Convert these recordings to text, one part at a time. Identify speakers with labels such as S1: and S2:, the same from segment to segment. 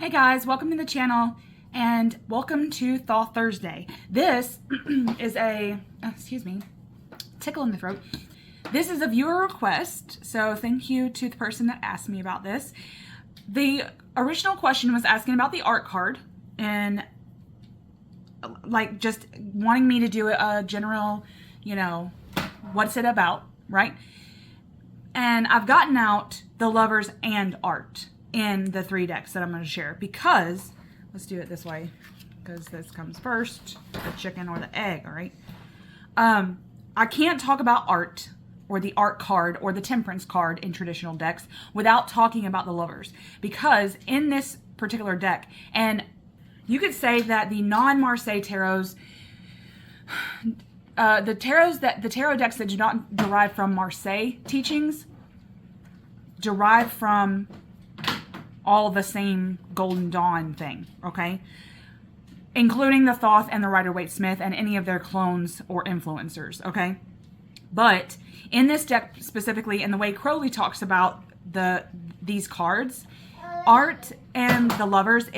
S1: Hey guys, welcome to the channel and welcome to Thoth Thursday. This is a, tickle in the throat. This is a viewer request, so thank you to the person that asked me about this. The original question was asking about the art card and like just wanting me to do a general, what's it about, right? And I've gotten out the lovers and art in the 3 decks that I'm going to share because, let's do it this way, because this comes first, the chicken or the egg, all right? I can't talk about art or the art card or the temperance card in traditional decks without talking about the lovers, because in this particular deck, and you could say that the non-Marseille tarots, the tarot decks that do not derive from Marseille teachings derive from all the same Golden Dawn thing, okay? Including the Thoth and the Rider-Waite-Smith and any of their clones or influencers, okay? But in this deck specifically, and the way Crowley talks about these cards, art and the lovers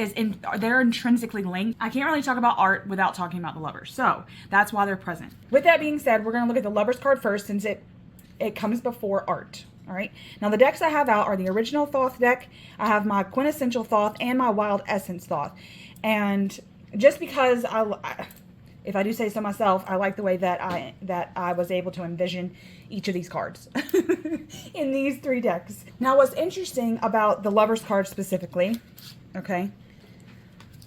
S1: they're intrinsically linked. I can't really talk about art without talking about the lovers, so that's why they're present. With that being said, we're going to look at the lovers card first since it comes before art. All right. Now the decks I have out are the original Thoth deck. I have my Quintessential Thoth and my Wild Essence Thoth. And just because if I do say so myself, I like the way that I was able to envision each of these cards in these 3 decks. Now what's interesting about the lovers card specifically, okay,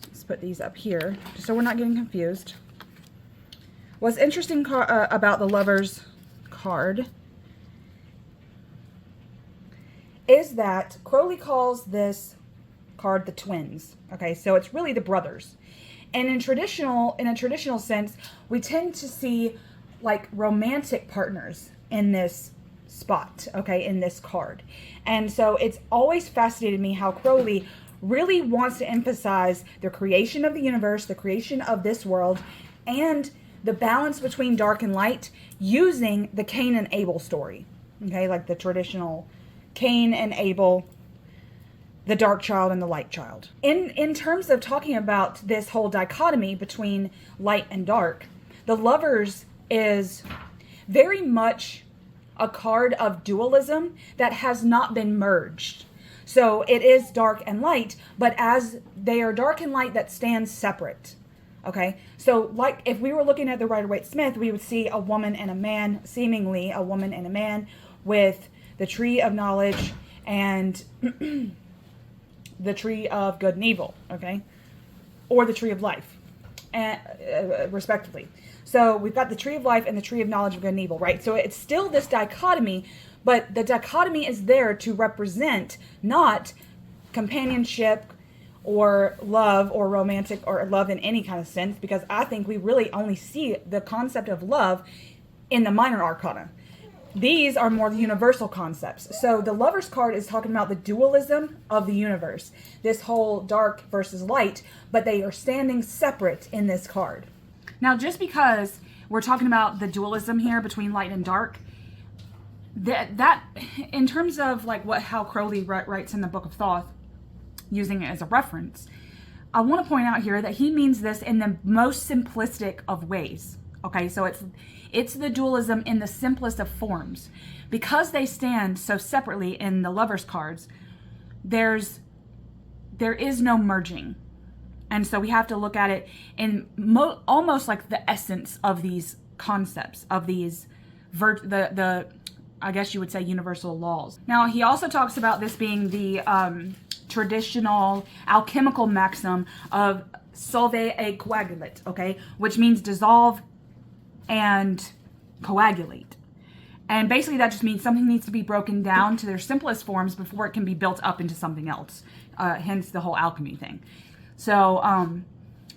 S1: let's put these up here just so we're not getting confused. What's interesting about the lovers card is that Crowley calls this card the twins. Okay, so it's really the brothers. And in a traditional sense, we tend to see like romantic partners in this spot, okay, in this card. And so it's always fascinated me how Crowley really wants to emphasize the creation of the universe, the creation of this world, and the balance between dark and light using the Cain and Abel story. Okay, like the traditional Cain and Abel, the dark child and the light child. In terms of talking about this whole dichotomy between light and dark, the lovers is very much a card of dualism that has not been merged. So it is dark and light, but as they are dark and light that stand separate. Okay, so like if we were looking at the Rider-Waite-Smith, we would see a woman and a man, seemingly a woman and a man with the tree of knowledge and the tree of good and evil, okay? Or the tree of life, and, respectively. So we've got the tree of life and the tree of knowledge of good and evil, right? So it's still this dichotomy, but the dichotomy is there to represent not companionship or love or romantic or love in any kind of sense, because I think we really only see the concept of love in the minor arcana. These are more the universal concepts. So the lovers card is talking about the dualism of the universe, this whole dark versus light, but they are standing separate in this card. Now, just because we're talking about the dualism here between light and dark, that in terms of like how Crowley writes in the Book of Thoth, using it as a reference, I want to point out here that he means this in the most simplistic of ways. Okay, so it's the dualism in the simplest of forms. Because they stand so separately in the lovers cards, there is no merging. And so we have to look at it in almost like the essence of these concepts, of these, I guess you would say, universal laws. Now, he also talks about this being the traditional alchemical maxim of solve et coagulate, okay, which means dissolve and coagulate. And basically that just means something needs to be broken down to their simplest forms before it can be built up into something else. Hence the whole alchemy thing. So,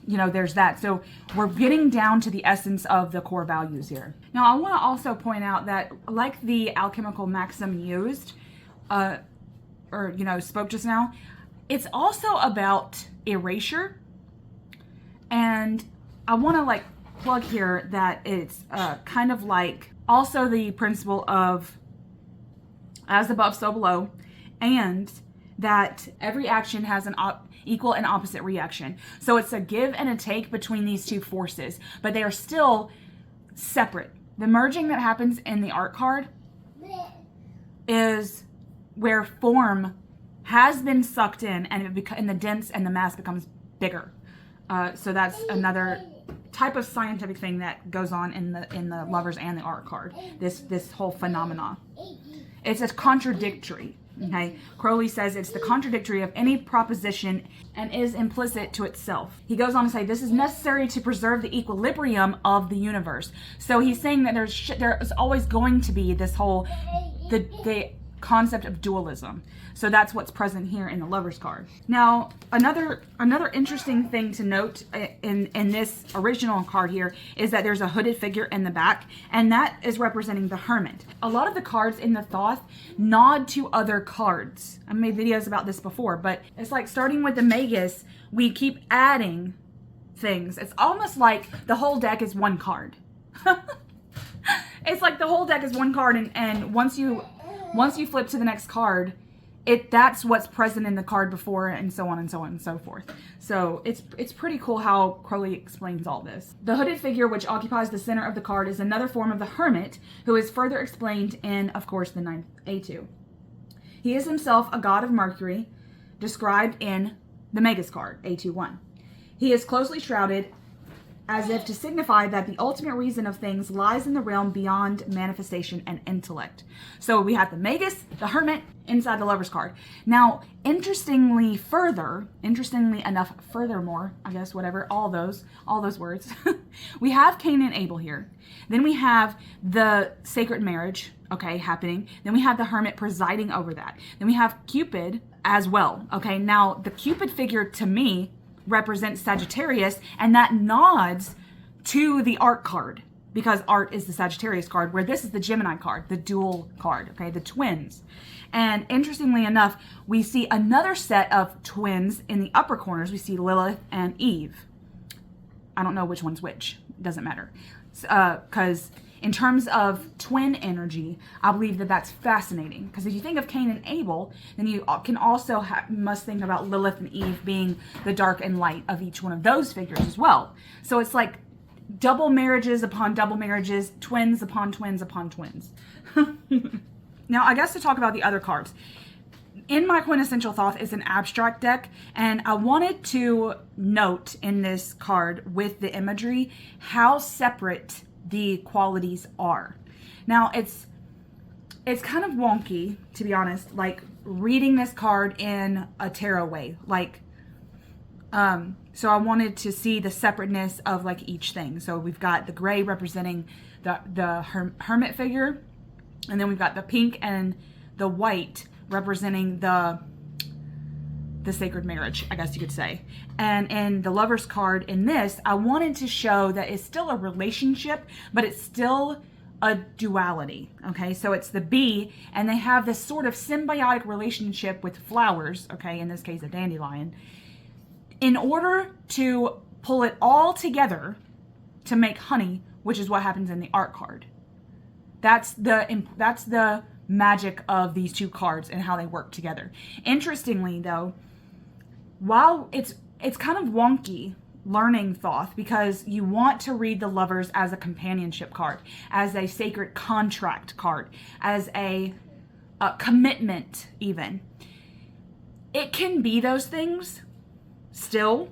S1: there's that. So we're getting down to the essence of the core values here. Now, I want to also point out that like the alchemical maxim used, spoke just now, it's also about erasure. And I want to plug here that it's kind of like also the principle of as above so below, and that every action has an equal and opposite reaction. So it's a give and a take between these two forces, but they are still separate. The merging that happens in the art card is where form has been sucked in, and the dense and the mass becomes bigger. So that's another type of scientific thing that goes on in the Lovers and the art card. This whole phenomena. It's a contradictory. Okay, Crowley says it's the contradictory of any proposition and is implicit to itself. He goes on to say this is necessary to preserve the equilibrium of the universe. So he's saying that there's always going to be this whole the concept of dualism. So that's what's present here in the Lover's card. Now, another interesting thing to note in this original card here is that there's a hooded figure in the back, and that is representing the Hermit. A lot of the cards in the Thoth nod to other cards. I made videos about this before, but it's like starting with the Magus, we keep adding things. It's almost like the whole deck is one card. It's like the whole deck is one card, and once you flip to the next card, that's what's present in the card before, and so on and so on and so forth. So it's pretty cool how Crowley explains all this. The hooded figure, which occupies the center of the card, is another form of the Hermit, who is further explained in, of course, the 9th A2. He is himself a god of Mercury, described in the Magus card, A2-1. He is closely shrouded, as if to signify that the ultimate reason of things lies in the realm beyond manifestation and intellect. So we have the Magus, the Hermit, inside the Lover's card. Now, interestingly enough, furthermore, I guess, whatever, all those words, we have Cain and Abel here. Then we have the sacred marriage, okay, happening. Then we have the Hermit presiding over that. Then we have Cupid as well, okay? Now, the Cupid figure, to me, represents Sagittarius, and that nods to the art card, because art is the Sagittarius card, where this is the Gemini card, the dual card, okay, the twins. And interestingly enough, we see another set of twins in the upper corners. We see Lilith and Eve. I don't know which one's which. It doesn't matter. Because in terms of twin energy, I believe that that's fascinating. Because if you think of Cain and Abel, then you can also must think about Lilith and Eve being the dark and light of each one of those figures as well. So it's like double marriages upon double marriages, twins upon twins upon twins. Now, I guess to talk about the other cards. In my Quintessential Thoth is an abstract deck, and I wanted to note in this card with the imagery how separate the qualities are. Now, it's kind of wonky, to be honest, like reading this card in a tarot way. Like, so I wanted to see the separateness of like each thing. So we've got the gray representing the Hermit figure, and then we've got the pink and the white representing the sacred marriage, I guess you could say. And in the Lover's card in this, I wanted to show that it's still a relationship, but it's still a duality, okay? So it's the bee, and they have this sort of symbiotic relationship with flowers, okay, in this case a dandelion, in order to pull it all together to make honey, which is what happens in the art card. That's the magic of these two cards and how they work together. Interestingly, though, while it's kind of wonky learning Thoth, because you want to read the Lovers as a companionship card, as a sacred contract card, as a commitment even. It can be those things still,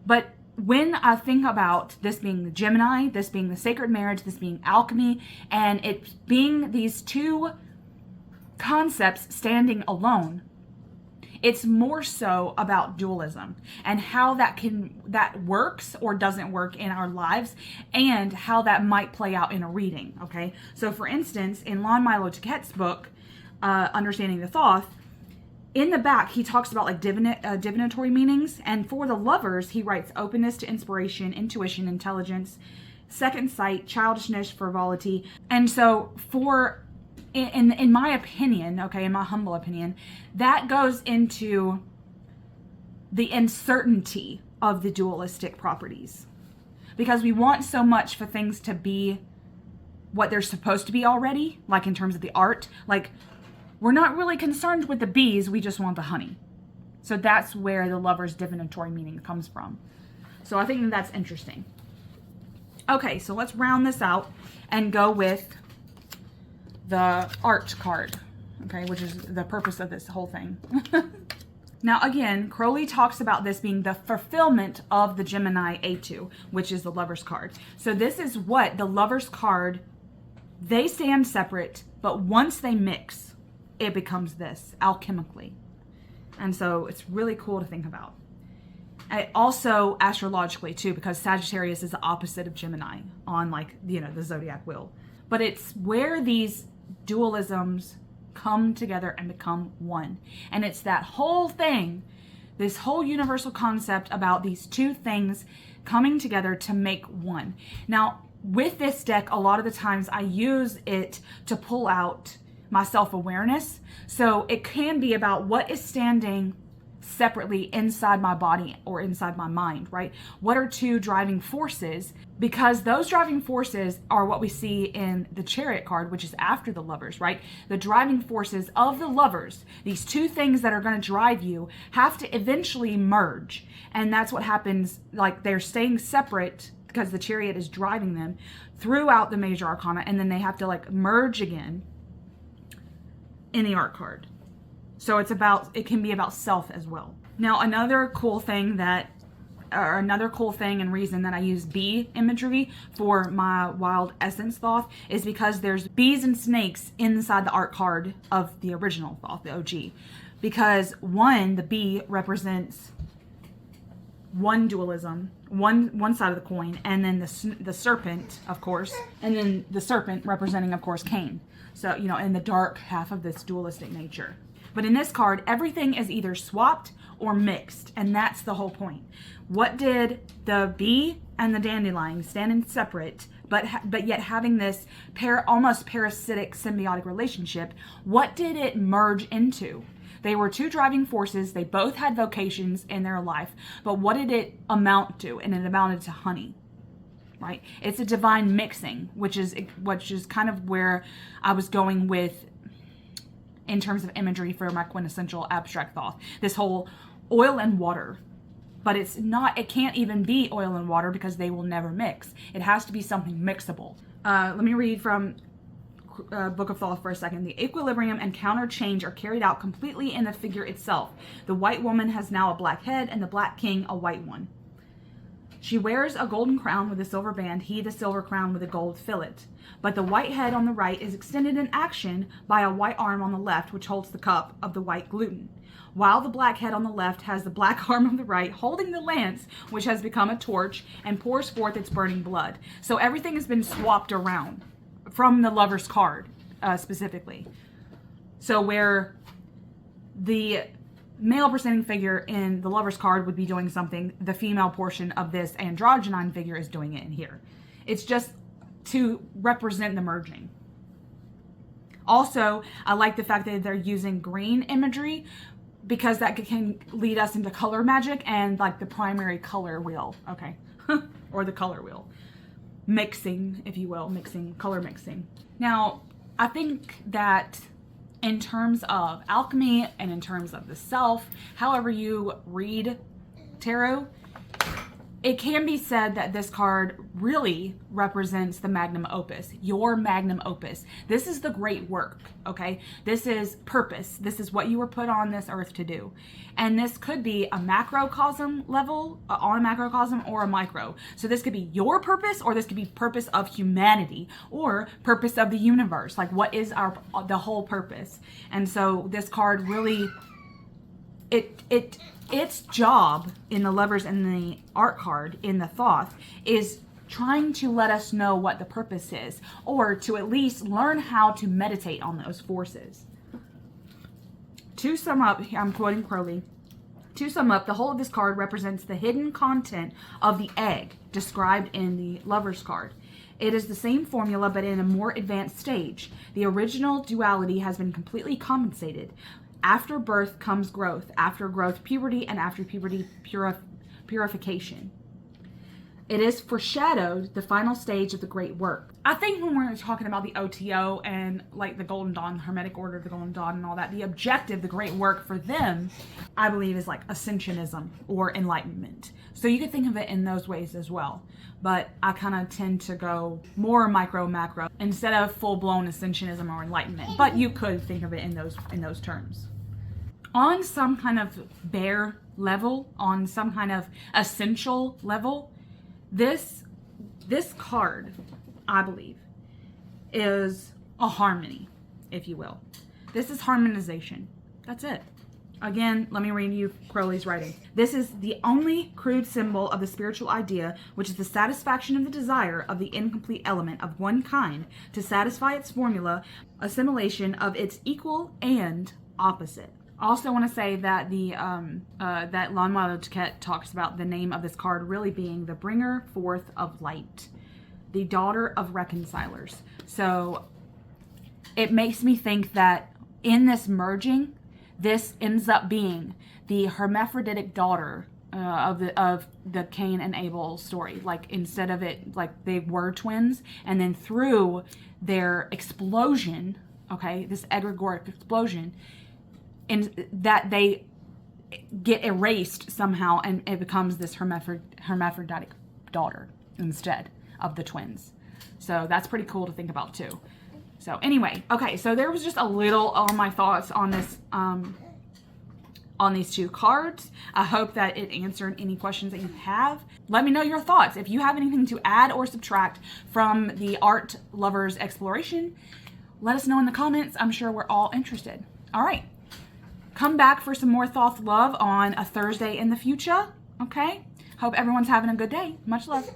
S1: but when I think about this being the Gemini, this being the sacred marriage, this being alchemy, and it being these two concepts standing alone, it's more so about dualism and how that works or doesn't work in our lives, and how that might play out in a reading, okay? So for instance, in Milo DuQuette's book, Understanding the Thoth, in the back, he talks about like divinatory meanings, and for the Lovers, he writes openness to inspiration, intuition, intelligence, second sight, childishness, frivolity. And so in my opinion, okay, in my humble opinion, that goes into the uncertainty of the dualistic properties. Because we want so much for things to be what they're supposed to be already, like in terms of the art. Like we're not really concerned with the bees, we just want the honey. So that's where the Lover's divinatory meaning comes from. So I think that's interesting. Okay, so let's round this out and go with the art card, okay, which is the purpose of this whole thing. Now, again, Crowley talks about this being the fulfillment of the Gemini A2, which is the Lover's card. So this is what the Lover's card, they stand separate, but once they mix, it becomes this alchemically. And so it's really cool to think about. Also astrologically too, because Sagittarius is the opposite of Gemini on, like, you know, the zodiac wheel. But it's where these dualisms come together and become one. And it's that whole thing, this whole universal concept about these two things coming together to make one. Now, with this deck, a lot of the times I use it to pull out my self-awareness. So it can be about what is standing separately inside my body or inside my mind, right? What are two driving forces? Because those driving forces are what we see in the Chariot card, which is after the Lovers, right? The driving forces of the Lovers, these two things that are going to drive you, have to eventually merge. And that's what happens, like they're staying separate because the Chariot is driving them throughout the major arcana, and then they have to like merge again in the art card. So it can be about self as well. Now, another cool thing and reason that I use bee imagery for my wild essence Thoth is because there's bees and snakes inside the art card of the original Thoth, the OG. Because the bee represents one dualism, one side of the coin, and then the serpent, of course, and then the serpent representing, of course, Cain. So, you know, in the dark half of this dualistic nature. But in this card, everything is either swapped or mixed, and that's the whole point. What did the bee and the dandelion standing separate, but yet having this almost parasitic symbiotic relationship, what did it merge into? They were two driving forces. They both had vocations in their life, but what did it amount to? And it amounted to honey. Right? It's a divine mixing, which is kind of where I was going with in terms of imagery for my quintessential abstract Thoth. This whole oil and water. But it can't even be oil and water because they will never mix. It has to be something mixable. Let me read from Book of Thoth for a second. The equilibrium and counter change are carried out completely in the figure itself. The white woman has now a black head and the black king a white one. She wears a golden crown with a silver band, he the silver crown with a gold fillet. But the white head on the right is extended in action by a white arm on the left, which holds the cup of the white gluten, while the black head on the left has the black arm on the right holding the lance, which has become a torch and pours forth its burning blood. So everything has been swapped around from the Lover's card, specifically. So where the male presenting figure in the Lover's card would be doing something, the female portion of this androgynine figure is doing it in here. It's just to represent the merging. Also, I like the fact that they're using green imagery because that can lead us into color magic and like the primary color wheel, okay? Or the color wheel. Mixing, if you will, color mixing. Now, I think that in terms of alchemy and in terms of the self, however you read tarot, it can be said that this card really represents the magnum opus, your magnum opus. This is the great work, okay? This is purpose. This is what you were put on this earth to do. And this could be a macrocosm level, on a macrocosm, or a micro. So this could be your purpose, or this could be purpose of humanity, or purpose of the universe. Like, what is the whole purpose? And so this card really, its job in the Lovers and the art card in the Thoth is trying to let us know what the purpose is, or to at least learn how to meditate on those forces. To sum up, I'm quoting Crowley, to sum up, the whole of this card represents the hidden content of the egg described in the Lover's card. It is the same formula, but in a more advanced stage. The original duality has been completely compensated. After birth comes growth, after growth, puberty, and after puberty, purification. It is foreshadowed the final stage of the great work. I think when we're talking about the OTO and like the Golden Dawn, the Hermetic Order of the Golden Dawn and all that, the objective, the great work for them, I believe is like ascensionism or enlightenment. So you could think of it in those ways as well. But I kind of tend to go more micro, macro instead of full-blown ascensionism or enlightenment. But you could think of it in those terms. On some kind of bare level, on some kind of essential level, this card, I believe, is a harmony, if you will. This is harmonization. That's it. Again, let me read you Crowley's writing. This is the only crude symbol of the spiritual idea, which is the satisfaction of the desire of the incomplete element of one kind to satisfy its formula, assimilation of its equal and opposite. I also want to say that that Milo DuQuette talks about the name of this card really being the bringer forth of light, the daughter of reconcilers. So it makes me think that in this merging, this ends up being the hermaphroditic daughter of the Cain and Abel story. Like instead of it, like they were twins, and then through their explosion, okay, this egregoric explosion, and that they get erased somehow, and it becomes this hermaphroditic daughter instead of the twins. So that's pretty cool to think about too. So anyway, okay, so there was just a little on my thoughts on this, on these two cards. I hope that it answered any questions that you have. Let me know your thoughts. If you have anything to add or subtract from the art lovers exploration, let us know in the comments. I'm sure we're all interested. All right. Come back for some more Thoth love on a Thursday in the future. Okay? Hope everyone's having a good day. Much love.